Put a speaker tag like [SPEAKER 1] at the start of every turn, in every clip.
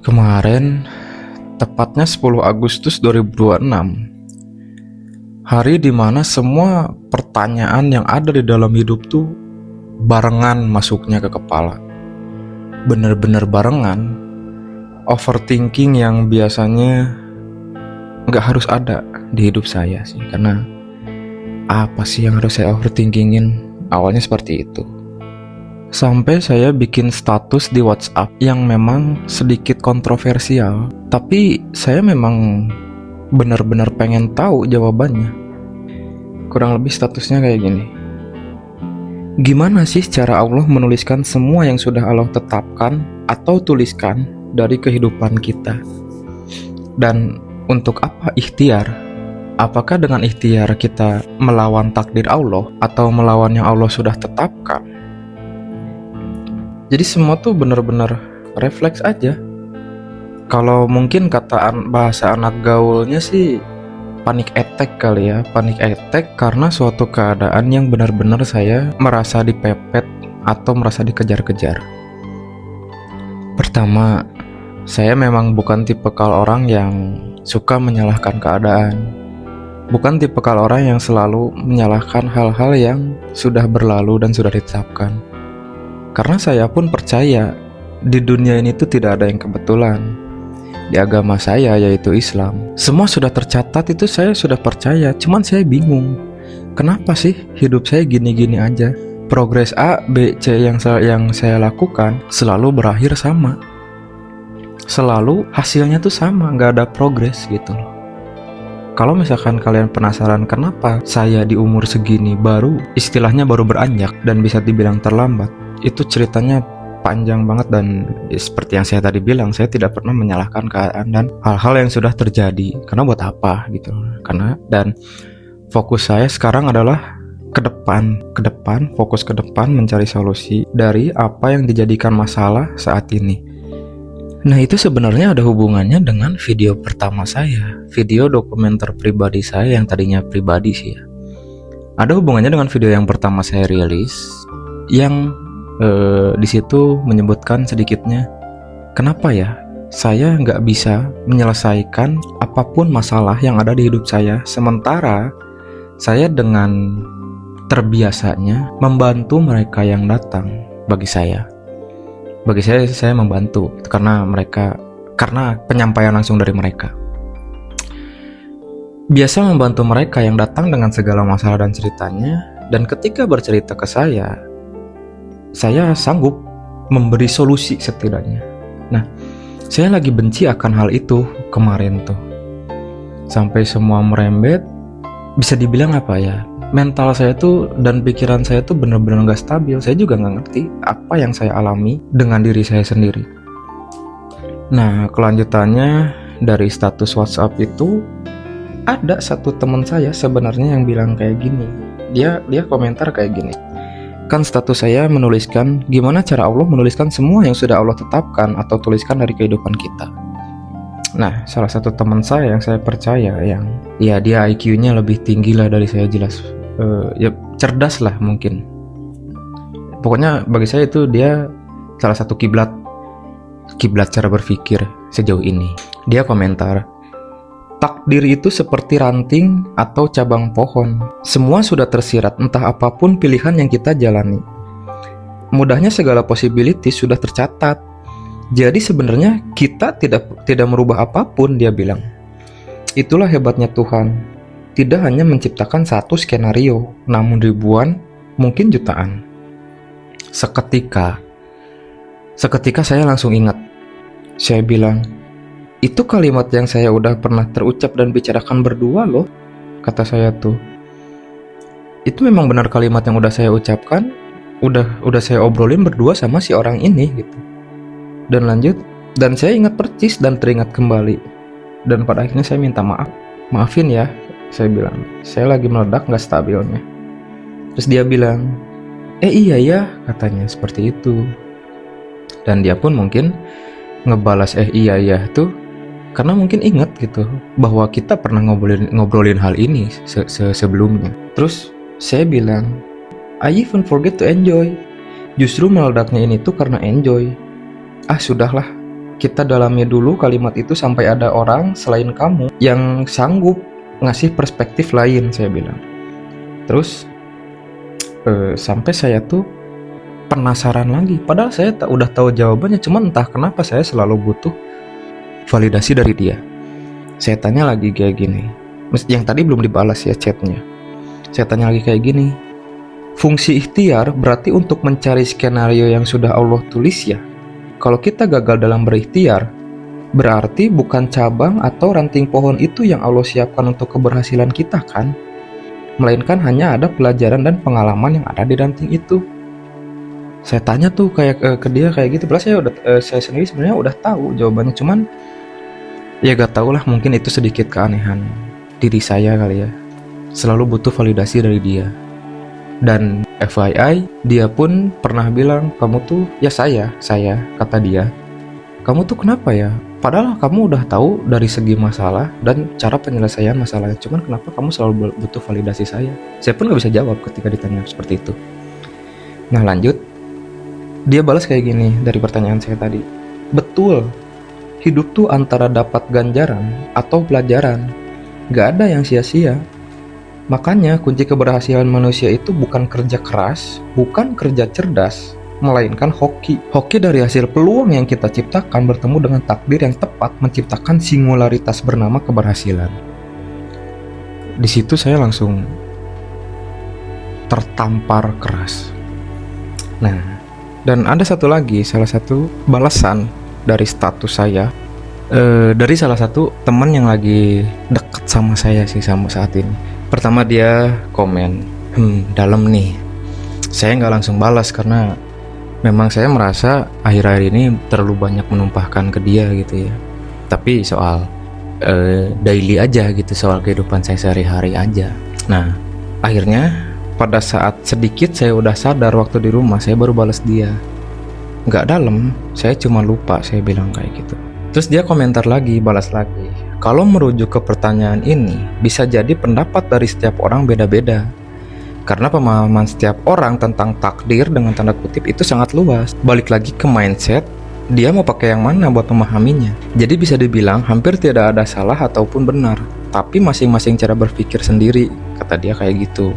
[SPEAKER 1] Kemarin, tepatnya 10 Agustus 2026, hari dimana semua pertanyaan yang ada di dalam hidup tuh barengan masuknya ke kepala. Bener-bener barengan. Overthinking yang biasanya nggak harus ada di hidup saya sih. Karena apa sih yang harus saya overthinkingin? Awalnya seperti itu. Sampai saya bikin status di WhatsApp yang memang sedikit kontroversial, tapi saya memang benar-benar pengen tahu jawabannya. Kurang lebih statusnya kayak gini. Gimana sih cara Allah menuliskan semua yang sudah Allah tetapkan atau tuliskan dari kehidupan kita? Dan untuk apa ikhtiar? Apakah dengan ikhtiar kita melawan takdir Allah atau melawan yang Allah sudah tetapkan? Jadi semua tuh bener-bener refleks aja. Kalau mungkin kata bahasa anak gaulnya sih panic attack kali ya. Panic attack karena suatu keadaan yang benar-benar saya merasa dipepet atau merasa dikejar-kejar. Pertama, saya memang bukan tipikal orang yang suka menyalahkan keadaan. Bukan tipikal orang yang selalu menyalahkan hal-hal yang sudah berlalu dan sudah ditetapkan. Karena saya pun percaya di dunia ini tuh tidak ada yang kebetulan. Di agama saya yaitu Islam, semua sudah tercatat, itu saya sudah percaya. Cuman saya bingung, kenapa sih hidup saya gini-gini aja? Progres A, B, C yang saya lakukan selalu berakhir sama. Selalu hasilnya tuh sama, nggak ada progres gitu loh. Kalau misalkan kalian penasaran kenapa saya di umur segini istilahnya baru beranjak dan bisa dibilang terlambat, itu ceritanya panjang banget. Dan seperti yang saya tadi bilang, saya tidak pernah menyalahkan keadaan dan hal-hal yang sudah terjadi. Karena buat apa gitu. Dan fokus saya sekarang adalah ke depan, fokus ke depan, mencari solusi dari apa yang dijadikan masalah saat ini. Nah, itu sebenarnya ada hubungannya dengan video pertama saya, video dokumenter pribadi saya yang tadinya pribadi sih ya. Ada hubungannya dengan video yang pertama saya rilis, yang di situ menyebutkan sedikitnya kenapa ya saya nggak bisa menyelesaikan apapun masalah yang ada di hidup saya, sementara saya dengan terbiasanya membantu mereka yang datang. Bagi saya membantu karena penyampaian langsung dari mereka. Biasa membantu mereka yang datang dengan segala masalah dan ceritanya, dan ketika bercerita ke saya sanggup memberi solusi setidaknya. Nah, saya lagi benci akan hal itu kemarin tuh. Sampai semua merembet, bisa dibilang apa ya, mental saya tuh dan pikiran saya tuh bener-bener gak stabil. Saya juga gak ngerti apa yang saya alami dengan diri saya sendiri. Nah, kelanjutannya dari status WhatsApp itu, ada satu teman saya sebenarnya yang bilang kayak gini. Dia komentar kayak gini. Kan status saya menuliskan gimana cara Allah menuliskan semua yang sudah Allah tetapkan atau tuliskan dari kehidupan kita. Nah, salah satu teman saya yang saya percaya, yang ya dia IQ-nya lebih tinggi lah dari saya jelas, ya cerdas lah mungkin. Pokoknya bagi saya itu dia salah satu kiblat cara berpikir sejauh ini. Dia komentar, takdir itu seperti ranting atau cabang pohon. Semua sudah tersirat, entah apapun pilihan yang kita jalani. Mudahnya segala possibility sudah tercatat. Jadi sebenarnya kita tidak merubah apapun, dia bilang. Itulah hebatnya Tuhan. Tidak hanya menciptakan satu skenario, namun ribuan, mungkin jutaan. Seketika saya langsung ingat. Saya bilang, itu kalimat yang saya udah pernah terucap dan bicarakan berdua loh, kata saya tuh. Itu memang benar kalimat yang udah saya ucapkan, udah saya obrolin berdua sama si orang ini gitu. Dan lanjut, dan saya ingat percis dan teringat kembali. Dan pada akhirnya saya minta maafin ya, saya bilang, saya lagi meledak gak stabilnya. Terus dia bilang, iya ya, katanya seperti itu. Dan dia pun mungkin ngebalas iya ya tuh karena mungkin ingat gitu bahwa kita pernah ngobrolin hal ini sebelumnya. Terus saya bilang, I even forget to enjoy. Justru meledaknya ini tuh karena enjoy. Sudahlah, kita dalami dulu kalimat itu sampai ada orang selain kamu yang sanggup ngasih perspektif lain, saya bilang. Terus sampai saya tuh penasaran lagi, padahal saya udah tahu jawabannya, cuman entah kenapa saya selalu butuh validasi dari dia. Saya tanya lagi kayak gini, yang tadi belum dibalas ya chatnya. Saya tanya lagi kayak gini, fungsi ikhtiar berarti untuk mencari skenario yang sudah Allah tulis ya. Kalau kita gagal dalam berikhtiar, berarti bukan cabang atau ranting pohon itu yang Allah siapkan untuk keberhasilan kita kan? Melainkan hanya ada pelajaran dan pengalaman yang ada di ranting itu. Saya tanya tuh kayak ke dia kayak gitu. Padahal saya sendiri sebenarnya udah tahu jawabannya, cuman ya gak tau lah, mungkin itu sedikit keanehan diri saya kali ya. Selalu butuh validasi dari dia. Dan FYI, dia pun pernah bilang, kamu tuh, ya saya, kata dia, kamu tuh kenapa ya? Padahal kamu udah tahu dari segi masalah dan cara penyelesaian masalahnya, cuman kenapa kamu selalu butuh validasi saya? Saya pun gak bisa jawab ketika ditanya seperti itu. Nah lanjut, dia balas kayak gini dari pertanyaan saya tadi. Betul, hidup tuh antara dapat ganjaran atau pelajaran, gak ada yang sia-sia. Makanya kunci keberhasilan manusia itu bukan kerja keras, bukan kerja cerdas, melainkan hoki. Hoki dari hasil peluang yang kita ciptakan bertemu dengan takdir yang tepat menciptakan singularitas bernama keberhasilan. Di situ saya langsung tertampar keras. Nah, dan ada satu lagi, salah satu balasan dari status saya dari salah satu teman yang lagi deket sama saya sih sama saat ini. Pertama dia komen, dalam nih. Saya nggak langsung balas karena memang saya merasa akhir-akhir ini terlalu banyak menumpahkan ke dia gitu ya. Tapi soal daily aja gitu, soal kehidupan saya sehari-hari aja. Nah, akhirnya pada saat sedikit saya udah sadar waktu di rumah, saya baru balas dia. Nggak dalam, saya cuma lupa, saya bilang kayak gitu. Terus dia komentar lagi, balas lagi. Kalau merujuk ke pertanyaan ini, bisa jadi pendapat dari setiap orang beda-beda. Karena pemahaman setiap orang tentang takdir dengan tanda kutip itu sangat luas. Balik lagi ke mindset, dia mau pakai yang mana buat memahaminya. Jadi bisa dibilang hampir tidak ada salah ataupun benar, tapi masing-masing cara berpikir sendiri, kata dia kayak gitu.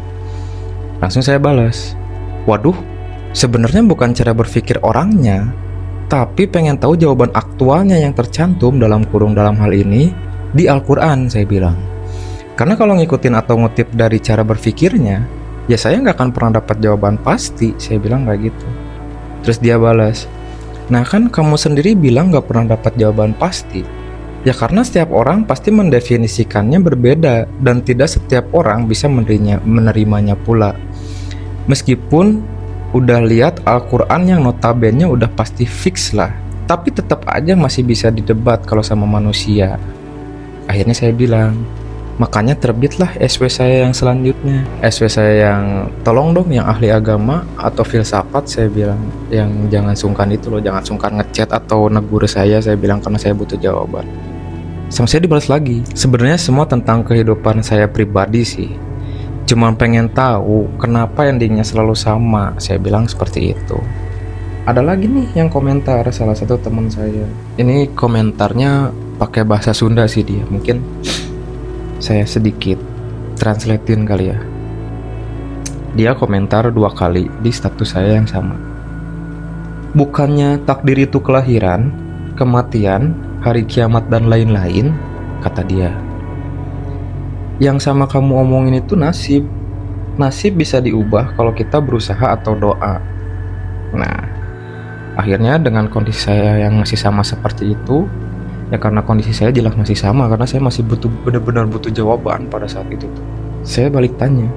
[SPEAKER 1] Langsung saya balas, waduh, sebenarnya bukan cara berpikir orangnya, tapi pengen tahu jawaban aktualnya yang tercantum dalam kurung dalam hal ini di Al-Quran, saya bilang. Karena kalau ngikutin atau ngutip dari cara berpikirnya, ya saya nggak akan pernah dapat jawaban pasti, saya bilang kayak gitu. Terus dia balas, nah kan kamu sendiri bilang nggak pernah dapat jawaban pasti. Ya karena setiap orang pasti mendefinisikannya berbeda dan tidak setiap orang bisa menerimanya pula. Meskipun udah lihat Al-Quran yang notabene udah pasti fix lah, tapi tetap aja masih bisa didebat kalau sama manusia. Akhirnya saya bilang, makanya terbitlah SW saya yang selanjutnya. SW saya yang tolong dong yang ahli agama atau filsafat, saya bilang, yang jangan sungkan itu loh, jangan sungkan ngechat atau negur saya bilang, karena saya butuh jawaban. Sama saya dibalas lagi, sebenarnya semua tentang kehidupan saya pribadi sih. Cuman pengen tahu kenapa endingnya selalu sama, saya bilang seperti itu. Ada lagi nih yang komentar, salah satu teman saya. Ini komentarnya pakai bahasa Sunda sih dia, mungkin saya sedikit translatein kali ya. Dia komentar 2 kali di status saya yang sama. Bukannya takdir itu kelahiran, kematian, hari kiamat dan lain-lain, kata dia. Yang sama kamu omongin itu nasib. Nasib bisa diubah kalau kita berusaha atau doa. Nah, akhirnya dengan kondisi saya yang masih sama seperti itu, ya karena kondisi saya jelas masih sama, karena saya masih benar-benar butuh jawaban pada saat itu. Saya balik tanya,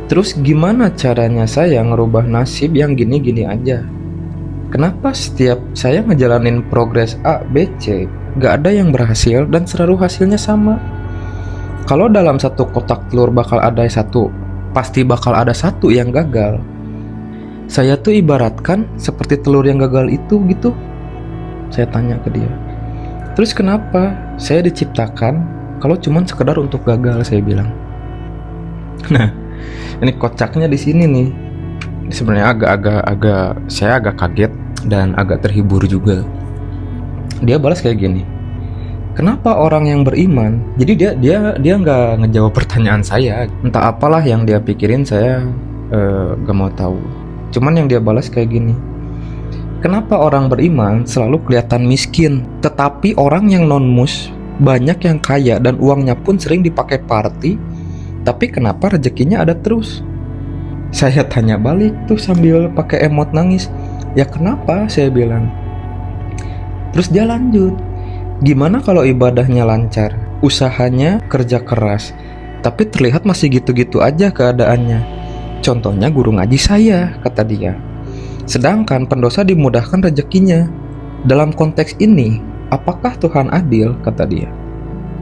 [SPEAKER 1] terus gimana caranya saya ngerubah nasib yang gini-gini aja? Kenapa setiap saya ngejalanin progres A, B, C, gak ada yang berhasil dan selalu hasilnya sama? Kalau dalam satu kotak telur bakal ada satu, pasti bakal ada satu yang gagal. Saya tuh ibaratkan seperti telur yang gagal itu gitu. Saya tanya ke dia, terus kenapa saya diciptakan kalau cuman sekedar untuk gagal, saya bilang. Nah, ini kocaknya di sini nih. Sebenarnya saya agak kaget dan agak terhibur juga. Dia balas kayak gini, kenapa orang yang beriman? Jadi dia nggak ngejawab pertanyaan saya. Entah apalah yang dia pikirin, saya gak mau tahu. Cuman yang dia balas kayak gini, kenapa orang beriman selalu kelihatan miskin, tetapi orang yang non-mus banyak yang kaya dan uangnya pun sering dipakai party, tapi kenapa rezekinya ada terus? Saya tanya balik tuh sambil pakai emot nangis. Ya kenapa? Saya bilang. Terus dia lanjut, gimana kalau ibadahnya lancar, usahanya kerja keras, tapi terlihat masih gitu-gitu aja keadaannya. Contohnya guru ngaji saya, kata dia. Sedangkan pendosa dimudahkan rezekinya. Dalam konteks ini, apakah Tuhan adil, kata dia.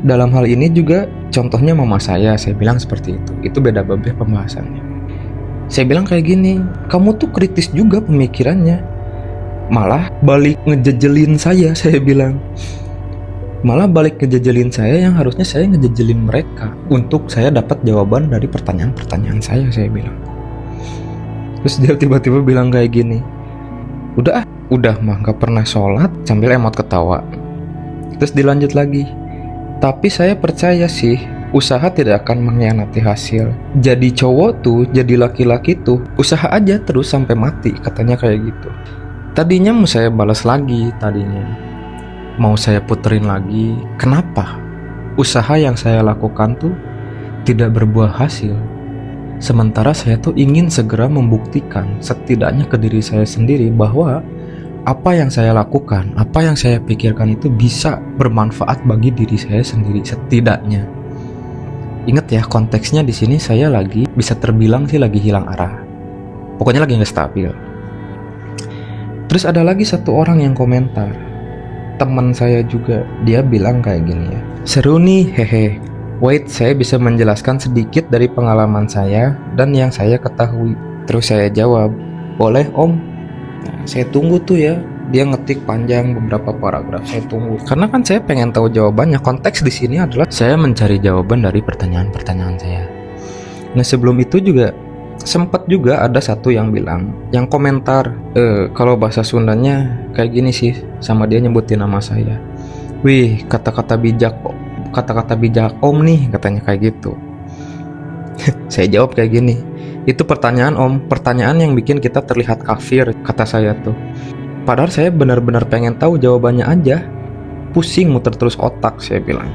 [SPEAKER 1] Dalam hal ini juga contohnya mama saya bilang seperti itu. Itu beda babeh pembahasannya. Saya bilang kayak gini, kamu tuh kritis juga pemikirannya. Malah balik ngejejelin saya bilang. Malah balik ngejejelin saya yang harusnya saya ngejejelin mereka untuk saya dapat jawaban dari pertanyaan-pertanyaan saya bilang. Terus dia tiba-tiba bilang kayak gini, udah mah gak pernah sholat, sambil emot ketawa. Terus dilanjut lagi, tapi saya percaya sih usaha tidak akan mengkhianati hasil. Jadi cowok tuh, jadi laki-laki tuh usaha aja terus sampai mati, katanya kayak gitu. Tadinya mau saya balas lagi, mau saya puterin lagi, kenapa usaha yang saya lakukan tuh tidak berbuah hasil, sementara saya tuh ingin segera membuktikan setidaknya ke diri saya sendiri bahwa apa yang saya lakukan, apa yang saya pikirkan itu bisa bermanfaat bagi diri saya sendiri setidaknya. Ingat ya, konteksnya di sini saya lagi bisa terbilang sih lagi hilang arah. Pokoknya lagi nggak stabil. Terus ada lagi satu orang yang komentar, teman saya juga, dia bilang kayak gini ya, seru nih, hehe. Wait, saya bisa menjelaskan sedikit dari pengalaman saya dan yang saya ketahui. Terus saya jawab, boleh om. Nah, saya tunggu tuh ya, dia ngetik panjang beberapa paragraf, saya tunggu. Karena kan saya pengen tahu jawabannya. Konteks di sini adalah saya mencari jawaban dari pertanyaan-pertanyaan saya. Nah sebelum itu juga sempat juga ada satu yang bilang, yang komentar, kalau bahasa Sundanya kayak gini sih, sama dia nyebutin nama saya. Wih, kata-kata bijak om nih, katanya kayak gitu. Saya jawab kayak gini, itu pertanyaan om, pertanyaan yang bikin kita terlihat kafir, kata saya tuh. Padahal saya benar-benar pengen tahu jawabannya aja. Pusing muter terus otak, saya bilang.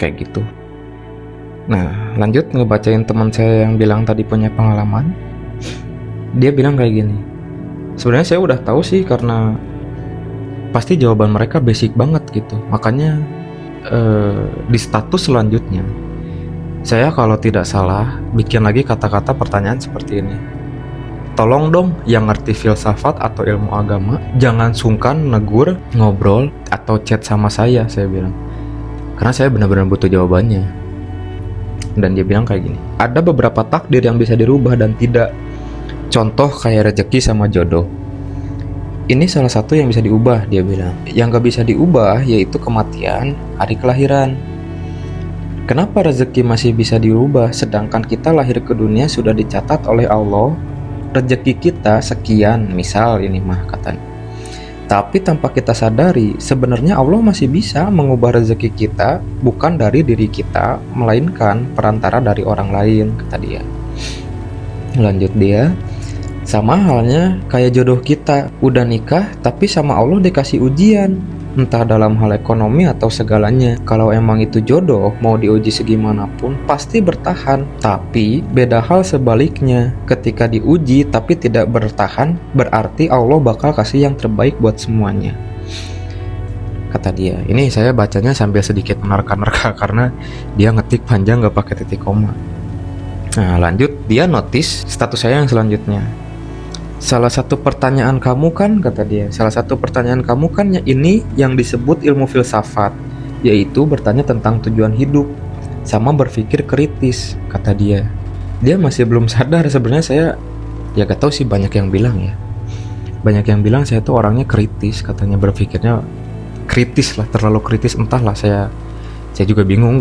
[SPEAKER 1] Kayak gitu. Nah, lanjut ngebacain teman saya yang bilang tadi punya pengalaman. Dia bilang kayak gini, sebenarnya saya udah tahu sih karena pasti jawaban mereka basic banget gitu. Makanya di status selanjutnya saya kalau tidak salah bikin lagi kata-kata pertanyaan seperti ini. Tolong dong yang ngerti filsafat atau ilmu agama jangan sungkan negur, ngobrol, atau chat sama saya bilang. Karena saya benar-benar butuh jawabannya. Dan dia bilang kayak gini, ada beberapa takdir yang bisa dirubah dan tidak. Contoh kayak rezeki sama jodoh. Ini salah satu yang bisa diubah, dia bilang. Yang gak bisa diubah yaitu kematian, hari kelahiran. Kenapa rezeki masih bisa dirubah sedangkan kita lahir ke dunia sudah dicatat oleh Allah rezeki kita sekian, misal ini mah katanya. Tapi tanpa kita sadari, sebenarnya Allah masih bisa mengubah rezeki kita bukan dari diri kita, melainkan perantara dari orang lain, kata dia. Lanjut dia, sama halnya kayak jodoh kita, udah nikah tapi sama Allah dikasih ujian, entah dalam hal ekonomi atau segalanya. Kalau emang itu jodoh, mau diuji segimanapun pasti bertahan. Tapi beda hal sebaliknya, ketika diuji tapi tidak bertahan, berarti Allah bakal kasih yang terbaik buat semuanya, kata dia. Ini saya bacanya sambil sedikit menerka-nerka karena dia ngetik panjang gak pakai titik koma. Nah lanjut, dia notice status saya yang selanjutnya. Salah satu pertanyaan kamu kan, kata dia, salah satu pertanyaan kamu kan ini yang disebut ilmu filsafat, yaitu bertanya tentang tujuan hidup sama berpikir kritis, kata dia. Dia masih belum sadar sebenarnya saya, ya gak tahu sih, banyak yang bilang ya. Banyak yang bilang saya tuh orangnya kritis, katanya berpikirnya kritis lah, terlalu kritis, entahlah, saya juga bingung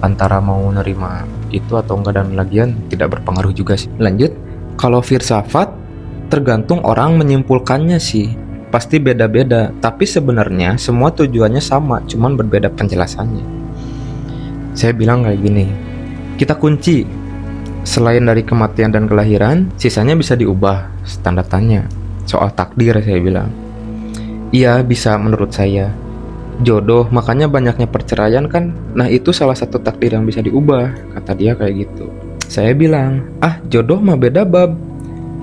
[SPEAKER 1] antara mau nerima itu atau enggak, dan lagian tidak berpengaruh juga sih. Lanjut, kalau filsafat tergantung orang menyimpulkannya sih. pasti beda-beda, tapi sebenarnya semua tujuannya sama, cuman berbeda penjelasannya. Saya bilang kayak gini, kita kunci, selain dari kematian dan kelahiran, sisanya bisa diubah, tanda tanya. Soal takdir saya bilang, iya bisa menurut saya. Jodoh, makanya banyaknya perceraian kan. Nah itu salah satu takdir yang bisa diubah, kata dia kayak gitu. Saya bilang, jodoh mah beda bab.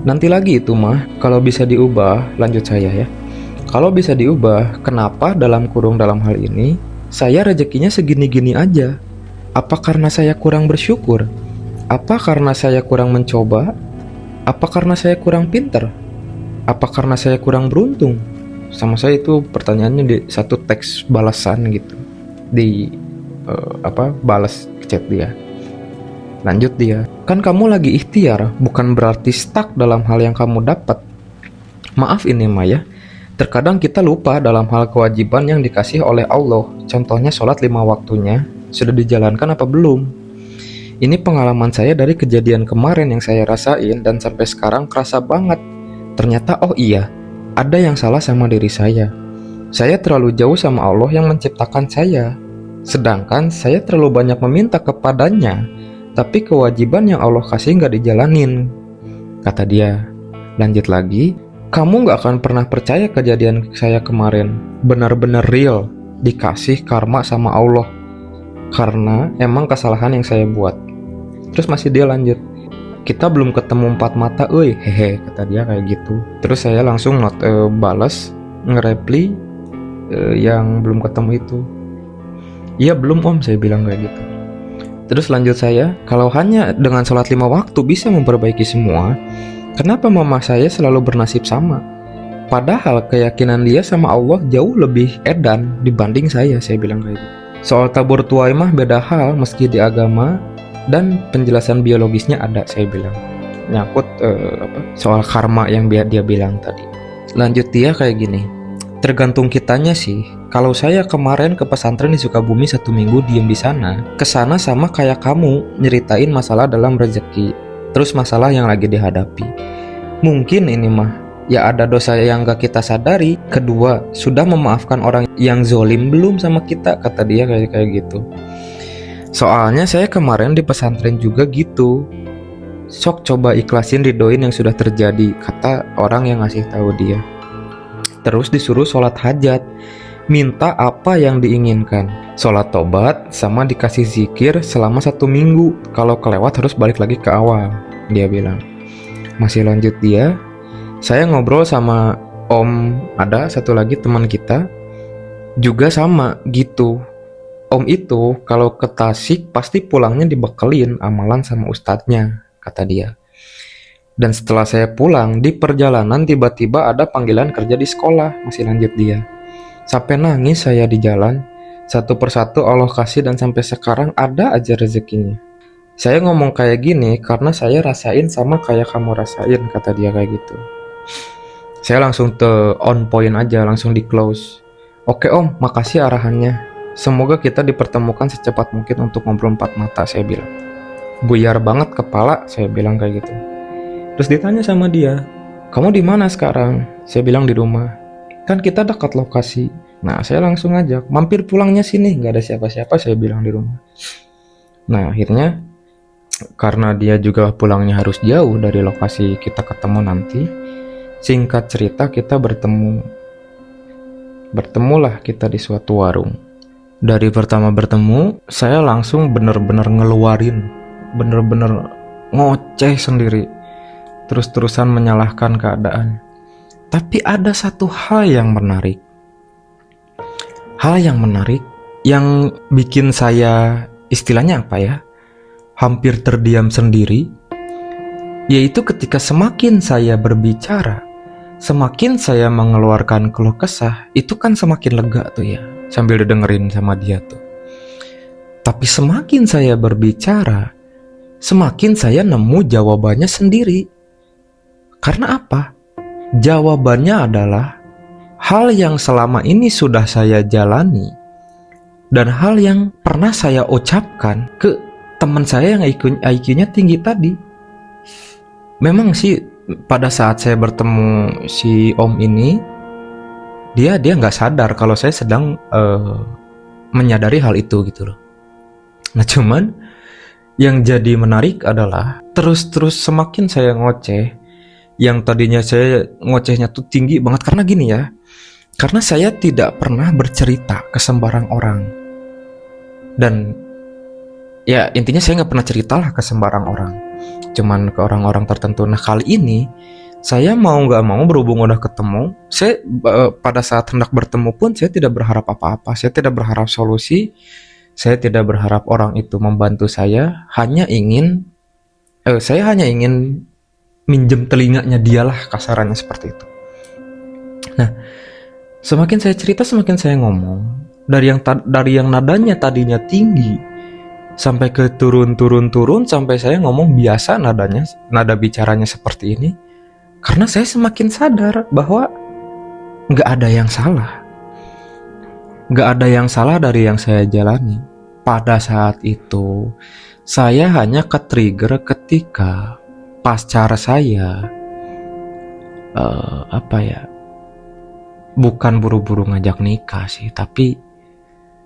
[SPEAKER 1] Nanti lagi itu mah, kalau bisa diubah, lanjut saya ya. Kalau bisa diubah, kenapa dalam hal ini, saya rezekinya segini-gini aja? Apa karena saya kurang bersyukur? Apa karena saya kurang mencoba? Apa karena saya kurang pinter? Apa karena saya kurang beruntung? Sama saya itu pertanyaannya di satu teks balasan gitu, di balas chat dia. Lanjut dia, kan kamu lagi ikhtiar, bukan berarti stuck dalam hal yang kamu dapat. Maaf ini Maya, terkadang kita lupa dalam hal kewajiban yang dikasih oleh Allah. Contohnya sholat 5 waktunya, sudah dijalankan apa belum? Ini pengalaman saya dari kejadian kemarin yang saya rasain dan sampai sekarang kerasa banget. Ternyata oh iya, ada yang salah sama diri saya. Saya terlalu jauh sama Allah yang menciptakan saya. Sedangkan saya terlalu banyak meminta kepadanya, tapi kewajiban yang Allah kasih nggak dijalanin, kata dia. Lanjut lagi, kamu nggak akan pernah percaya kejadian saya kemarin. Benar-benar real, dikasih karma sama Allah, karena emang kesalahan yang saya buat. Terus masih dia lanjut, kita belum ketemu 4 mata, hehe, kata dia kayak gitu. Terus saya langsung balas, nge-reply yang belum ketemu itu. Iya belum om, saya bilang kayak gitu. Terus lanjut saya, kalau hanya dengan sholat 5 waktu bisa memperbaiki semua, kenapa mama saya selalu bernasib sama? Padahal keyakinan dia sama Allah jauh lebih edan dibanding saya bilang kayak gitu. Soal tabur tuai mah beda hal, meski di agama dan penjelasan biologisnya ada, saya bilang. Nyangkut soal karma yang dia bilang tadi. Lanjut dia kayak gini, tergantung kitanya sih. Kalau saya kemarin ke pesantren di Sukabumi 1 minggu diem di sana, kesana sama kayak kamu nyeritain masalah dalam rezeki, terus masalah yang lagi dihadapi. Mungkin ini mah ya ada dosa yang gak kita sadari. Kedua, sudah memaafkan orang yang zolim belum sama kita, kata dia kayak gitu. Soalnya saya kemarin di pesantren juga gitu. Sok coba ikhlasin ridoin yang sudah terjadi, kata orang yang ngasih tahu dia. Terus disuruh sholat hajat, minta apa yang diinginkan, sholat tobat, sama dikasih zikir selama 1 minggu. Kalau kelewat harus balik lagi ke awal, dia bilang. Masih lanjut dia, saya ngobrol sama om, ada satu lagi teman kita, juga sama gitu. Om itu kalau ke Tasik pasti pulangnya dibekelin amalan sama ustadznya, kata dia. Dan setelah saya pulang, di perjalanan tiba-tiba ada panggilan kerja di sekolah, masih lanjut dia. Sampai nangis saya di jalan, satu persatu Allah kasih dan sampai sekarang ada aja rezekinya. Saya ngomong kayak gini karena saya rasain sama kayak kamu rasain, kata dia kayak gitu. Saya langsung on point aja, langsung di close. Oke om, makasih arahannya. Semoga kita dipertemukan secepat mungkin untuk ngobrol 4 mata, saya bilang. Buyar banget kepala, saya bilang kayak gitu. Terus ditanya sama dia, kamu di mana sekarang? Saya bilang di rumah. Kan kita dekat lokasi. Nah, saya langsung ajak, mampir pulangnya sini, nggak ada siapa-siapa, saya bilang di rumah. Nah, akhirnya karena dia juga pulangnya harus jauh dari lokasi kita ketemu nanti, singkat cerita kita bertemulah kita di suatu warung. Dari pertama bertemu, saya langsung bener-bener ngeluarin, bener-bener ngoceh sendiri, terus-terusan menyalahkan keadaan. Tapi ada satu hal yang menarik. Hal yang menarik yang bikin saya, istilahnya apa ya, hampir terdiam sendiri, yaitu ketika semakin saya berbicara, semakin saya mengeluarkan keluh kesah, itu kan semakin lega tuh ya, sambil didengerin sama dia tuh. Tapi semakin saya berbicara, semakin saya nemu jawabannya sendiri. Karena apa? Jawabannya adalah hal yang selama ini sudah saya jalani dan hal yang pernah saya ucapkan ke teman saya yang IQ-nya tinggi tadi. Memang sih pada saat saya bertemu si om ini, dia nggak sadar kalau saya sedang menyadari hal itu gitu loh. Nah cuman yang jadi menarik adalah terus semakin saya ngoceh, yang tadinya saya ngocehnya tuh tinggi banget karena gini ya, karena saya tidak pernah bercerita ke sembarang orang. Dan ya intinya saya nggak pernah ceritalah ke sembarang orang, cuman ke orang-orang tertentu. Nah kali ini saya mau nggak mau, berhubung udah ketemu, saya pada saat hendak bertemu pun saya tidak berharap apa-apa, saya tidak berharap solusi, saya tidak berharap orang itu membantu saya, saya hanya ingin minjem telinganya dialah, kasarannya seperti itu. Nah semakin saya cerita, semakin saya ngomong, dari yang nadanya tadinya tinggi sampai ke turun sampai saya ngomong biasa, nada bicaranya seperti ini, karena saya semakin sadar bahwa nggak ada yang salah, dari yang saya jalani. Pada saat itu saya hanya ke-trigger ketika pacar saya bukan buru-buru ngajak nikah sih, tapi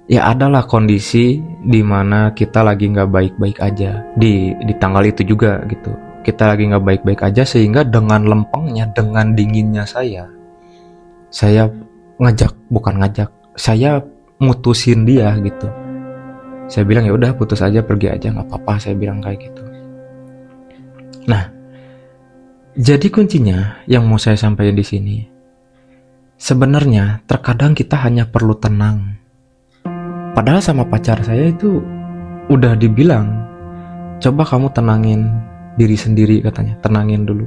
[SPEAKER 1] ya adalah kondisi dimana kita lagi nggak baik-baik aja di tanggal itu juga gitu. Kita lagi nggak baik-baik aja, sehingga dengan lempengnya, dengan dinginnya saya saya mutusin dia gitu. Saya bilang ya udah putus aja, pergi aja, nggak apa-apa, saya bilang kayak gitu. Nah jadi kuncinya yang mau saya sampaikan di sini, sebenarnya terkadang kita hanya perlu tenang. Padahal sama pacar saya itu udah dibilang, coba kamu tenangin diri sendiri katanya, tenangin dulu.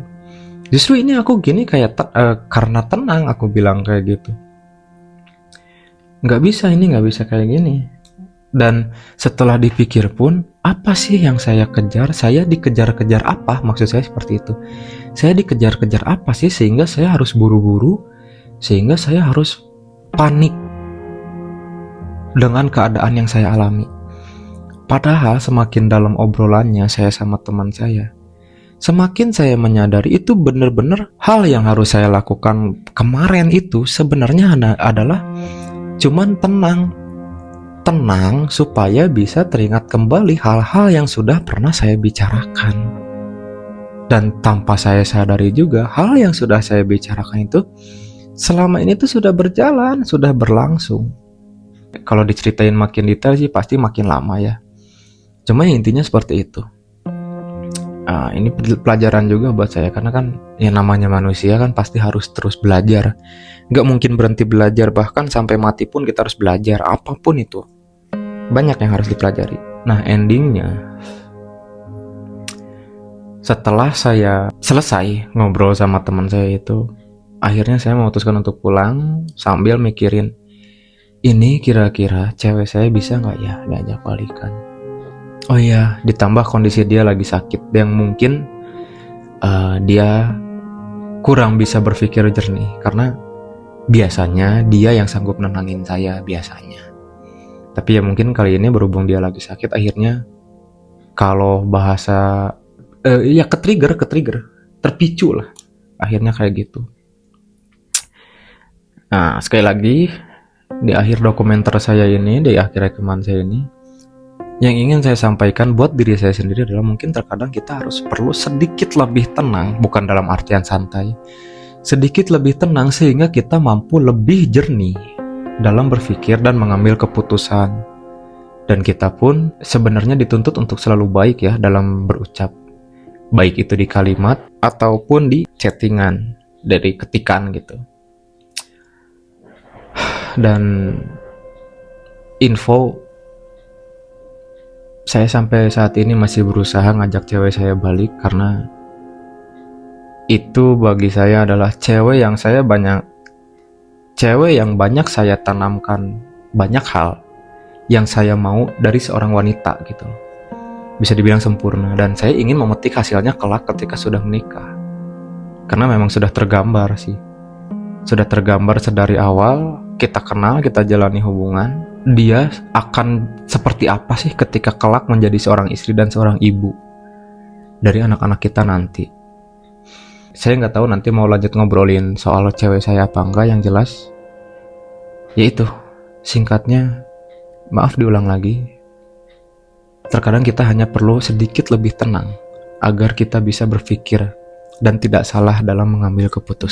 [SPEAKER 1] Justru ini aku gini kayak karena tenang aku bilang kayak gitu. Nggak bisa kayak gini. Dan setelah dipikir pun, apa sih yang saya kejar? Saya dikejar-kejar apa? Maksud saya seperti itu. Saya dikejar-kejar apa sih sehingga saya harus buru-buru, sehingga saya harus panik dengan keadaan yang saya alami. Padahal semakin dalam obrolannya saya sama teman saya, semakin saya menyadari itu benar-benar hal yang harus saya lakukan kemarin itu sebenarnya adalah cuman tenang supaya bisa teringat kembali hal-hal yang sudah pernah saya bicarakan. Dan tanpa saya sadari juga, hal yang sudah saya bicarakan itu selama ini tuh sudah berjalan, sudah berlangsung. Kalau diceritain makin detail sih pasti makin lama ya. Cuma intinya seperti itu. Ini pelajaran juga buat saya, karena kan yang namanya manusia kan pasti harus terus belajar. Gak mungkin berhenti belajar, bahkan sampai mati pun kita harus belajar, apapun itu. Banyak yang harus dipelajari. Nah endingnya, setelah saya selesai ngobrol sama teman saya itu, akhirnya saya memutuskan untuk pulang sambil mikirin, ini kira-kira cewek saya bisa gak ya diajak balikan. Oh iya, ditambah kondisi dia lagi sakit, yang mungkin dia kurang bisa berpikir jernih, karena biasanya dia yang sanggup nenangin saya biasanya. Tapi ya mungkin kali ini berhubung dia lagi sakit, akhirnya kalau bahasa ya ke-trigger, terpicu lah, akhirnya kayak gitu. Nah sekali lagi, di akhir dokumenter saya ini, di akhir rekaman saya ini, yang ingin saya sampaikan buat diri saya sendiri adalah mungkin terkadang kita harus perlu sedikit lebih tenang, bukan dalam artian santai, sedikit lebih tenang sehingga kita mampu lebih jernih dalam berpikir dan mengambil keputusan. Dan kita pun sebenarnya dituntut untuk selalu baik ya dalam berucap, baik itu di kalimat ataupun di chattingan, dari ketikan gitu. Dan info, saya sampai saat ini masih berusaha ngajak cewek saya balik, karena itu bagi saya adalah cewek yang banyak saya tanamkan banyak hal yang saya mau dari seorang wanita gitu. Bisa dibilang sempurna, dan saya ingin memetik hasilnya kelak ketika sudah menikah. Karena memang sudah tergambar sih. Sudah tergambar sedari awal kita kenal, kita jalani hubungan, dia akan seperti apa sih ketika kelak menjadi seorang istri dan seorang ibu dari anak-anak kita nanti. Saya nggak tahu nanti mau lanjut ngobrolin soal cewek saya apa enggak, yang jelas Yaitu, singkatnya, maaf diulang lagi, terkadang kita hanya perlu sedikit lebih tenang agar kita bisa berpikir dan tidak salah dalam mengambil keputusan.